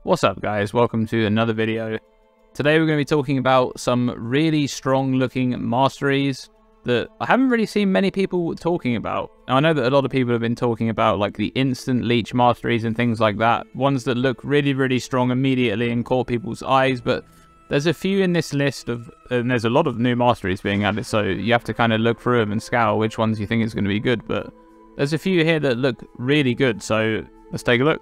What's up guys, welcome to another video. Today we're going to be talking about some really strong looking masteries that I haven't really seen many people talking about. Now, I know that a lot of people have been talking about like the instant leech masteries and things like that, ones that look really strong immediately and caught people's eyes, but there's a few in this list and there's a lot of new masteries being added, so you have to kind of look through them and scour which ones you think is going to be good, but there's a few here that look really good, so let's take a look.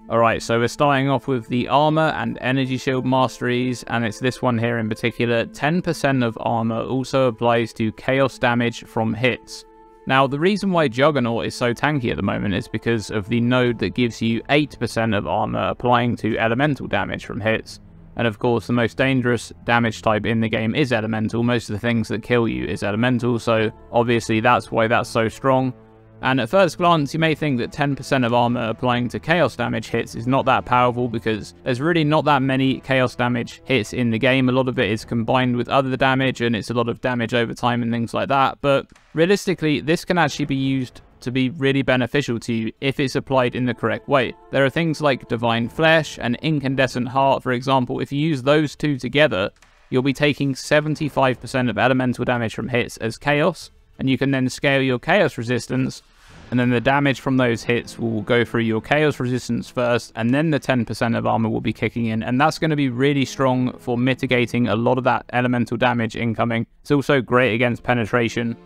Alright, so we're starting off with the armor and energy shield masteries, and it's this one here in particular. 10% of armor also applies to chaos damage from hits. Now, the reason why Juggernaut is so tanky at the moment is because of the node that gives you 8% of armor applying to elemental damage from hits. And of course, the most dangerous damage type in the game is elemental. Most of the things that kill you is elemental, so obviously that's why that's so strong. And at first glance, you may think that 10% of armor applying to chaos damage hits is not that powerful because there's really not that many chaos damage hits in the game. A lot of it is combined with other damage and it's a lot of damage over time and things like that. But realistically, this can actually be used to be really beneficial to you if it's applied in the correct way. There are things like Divine Flesh and Incandescent Heart, for example. If you use those two together, you'll be taking 75% of elemental damage from hits as chaos. And you can then scale your chaos resistance, and then the damage from those hits will go through your chaos resistance first, and then the 10% of armor will be kicking in, and that's going to be really strong for mitigating a lot of that elemental damage incoming. It's also great against penetration.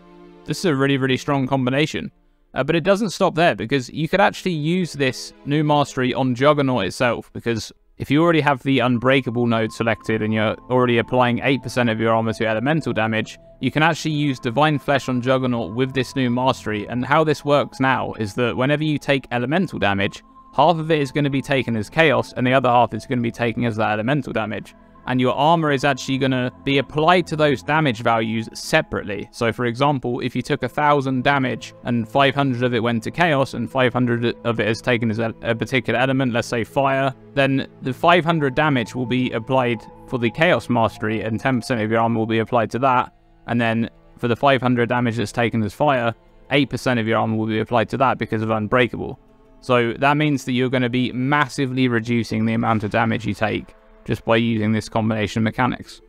This is a really strong combination. But it doesn't stop there, because you could actually use this new mastery on Juggernaut itself, because if you already have the Unbreakable node selected and you're already applying 8% of your armor to elemental damage, you can actually use Divine Flesh on Juggernaut with this new mastery. And how this works now is that whenever you take elemental damage, half of it is going to be taken as chaos and the other half is going to be taken as that elemental damage. And your armor is actually going to be applied to those damage values separately. So for example, if you took 1000 damage and 500 of it went to chaos and 500 of it is taken as a particular element, let's say fire, then the 500 damage will be applied for the chaos mastery and 10% of your armor will be applied to that. And then for the 500 damage that's taken as fire, 8% of your armor will be applied to that because of Unbreakable. So that means that you're going to be massively reducing the amount of damage you take just by using this combination of mechanics.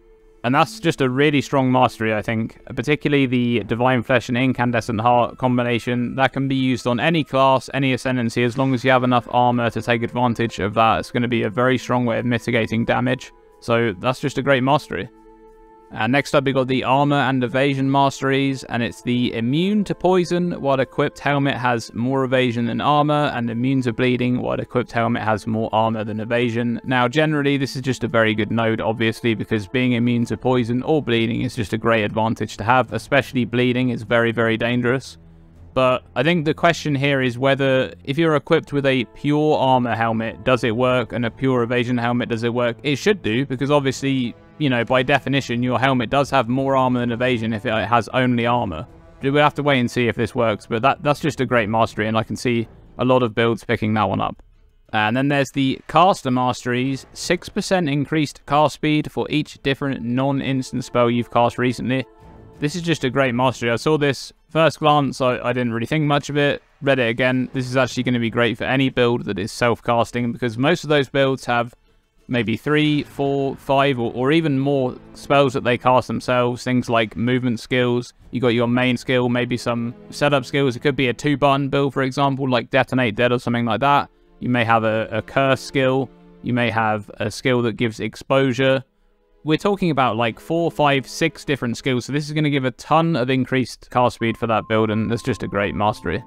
And that's just a really strong mastery, I think. Particularly the Divine Flesh and Incandescent Heart combination. That can be used on any class, any ascendancy, as long as you have enough armor to take advantage of that. It's going to be a very strong way of mitigating damage. So that's just a great mastery. And next up we got the armor and evasion masteries, and it's the immune to poison while equipped helmet has more evasion than armor, and immune to bleeding while equipped helmet has more armor than evasion. Now generally this is just a very good node, obviously, because being immune to poison or bleeding is just a great advantage to have, especially bleeding is very dangerous. But I think the question here is whether if you're equipped with a pure armor helmet, does it work, and a pure evasion helmet, does it work? It should do, because obviously, you know, by definition, your helmet does have more armor than evasion if it has only armor. We'll have to wait and see if this works, but that's just a great mastery, and I can see a lot of builds picking that one up. And then there's the caster masteries, 6% increased cast speed for each different non-instant spell you've cast recently. This is just a great mastery. I saw this first glance, I didn't really think much of it. Read it again. This is actually going to be great for any build that is self-casting, because most of those builds have maybe 3, 4, 5, or even more spells that they cast themselves. Things like movement skills. You got your main skill, maybe some setup skills. It could be a 2-button build, for example, like Detonate Dead or something like that. You may have a curse skill. You may have a skill that gives exposure. We're talking about like 4, 5, 6 different skills, so this is going to give a ton of increased cast speed for that build, and that's just a great mastery.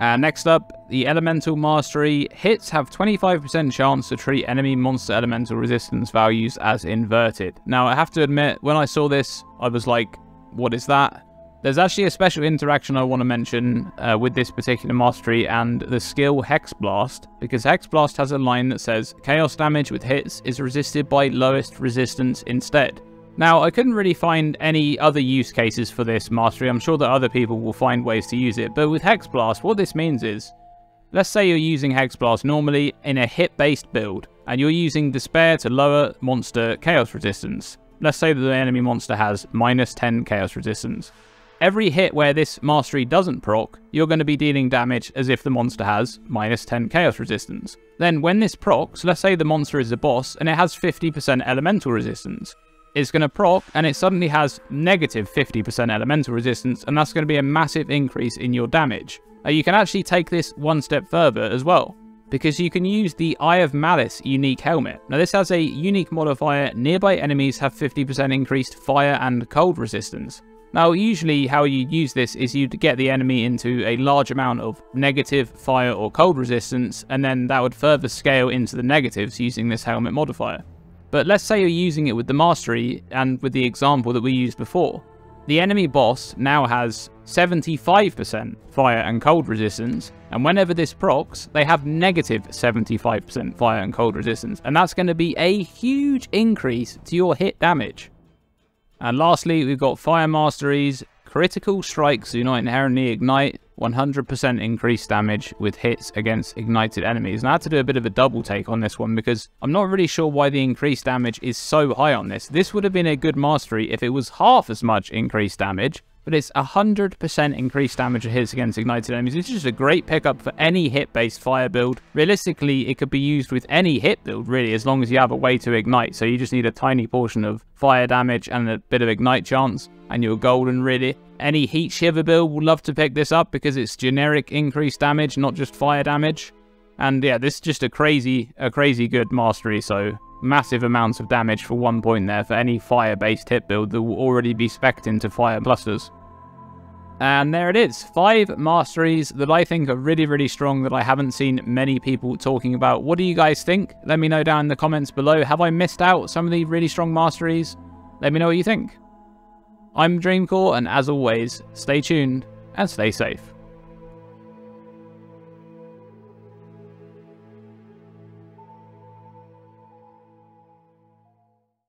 And next up, the Elemental Mastery. Hits have 25% chance to treat enemy monster elemental resistance values as inverted. Now, I have to admit, when I saw this, I was like, what is that? There's actually a special interaction I want to mention with this particular mastery and the skill Hex Blast, because Hex Blast has a line that says, chaos damage with hits is resisted by lowest resistance instead. Now, I couldn't really find any other use cases for this mastery. I'm sure that other people will find ways to use it, but with Hex Blast, what this means is, let's say you're using Hex Blast normally in a hit-based build, and you're using Despair to lower monster chaos resistance. Let's say that the enemy monster has -10 chaos resistance. every hit where this mastery doesn't proc, you're going to be dealing damage as if the monster has -10 chaos resistance. Then when this procs, let's say the monster is a boss and it has 50% elemental resistance. It's going to proc and it suddenly has -50% elemental resistance, and that's going to be a massive increase in your damage. You can actually take this one step further as well, because you can use the Eye of Malice unique helmet. Now this has a unique modifier: nearby enemies have 50% increased fire and cold resistance. Now usually how you use this is you'd get the enemy into a large amount of negative fire or cold resistance, and then that would further scale into the negatives using this helmet modifier. But let's say you're using it with the mastery and with the example that we used before. The enemy boss now has 75% fire and cold resistance, and whenever this procs, they have -75% fire and cold resistance, and that's going to be a huge increase to your hit damage. And lastly, we've got Fire Masteries. Critical strikes do not inherently ignite, 100% increased damage with hits against ignited enemies. And I had to do a bit of a double take on this one because I'm not really sure why the increased damage is so high on this. This would have been a good mastery if it was half as much increased damage, but it's 100% increased damage of hits against ignited enemies. It's just a great pickup for any hit-based fire build. Realistically, it could be used with any hit build, really, as long as you have a way to ignite. So you just need a tiny portion of fire damage and a bit of ignite chance, and you're golden, really. Any heat shiver build will love to pick this up because it's generic increased damage, not just fire damage. And yeah, this is just a crazy good mastery. So massive amounts of damage for 1 point there for any fire-based hit build that will already be spec'd into fire clusters. And there it is, 5 masteries that I think are really strong that I haven't seen many people talking about. What do you guys think? Let me know down in the comments below. Have I missed out some of the really strong masteries? Let me know what you think. I'm Dreamcore, and as always, stay tuned and stay safe.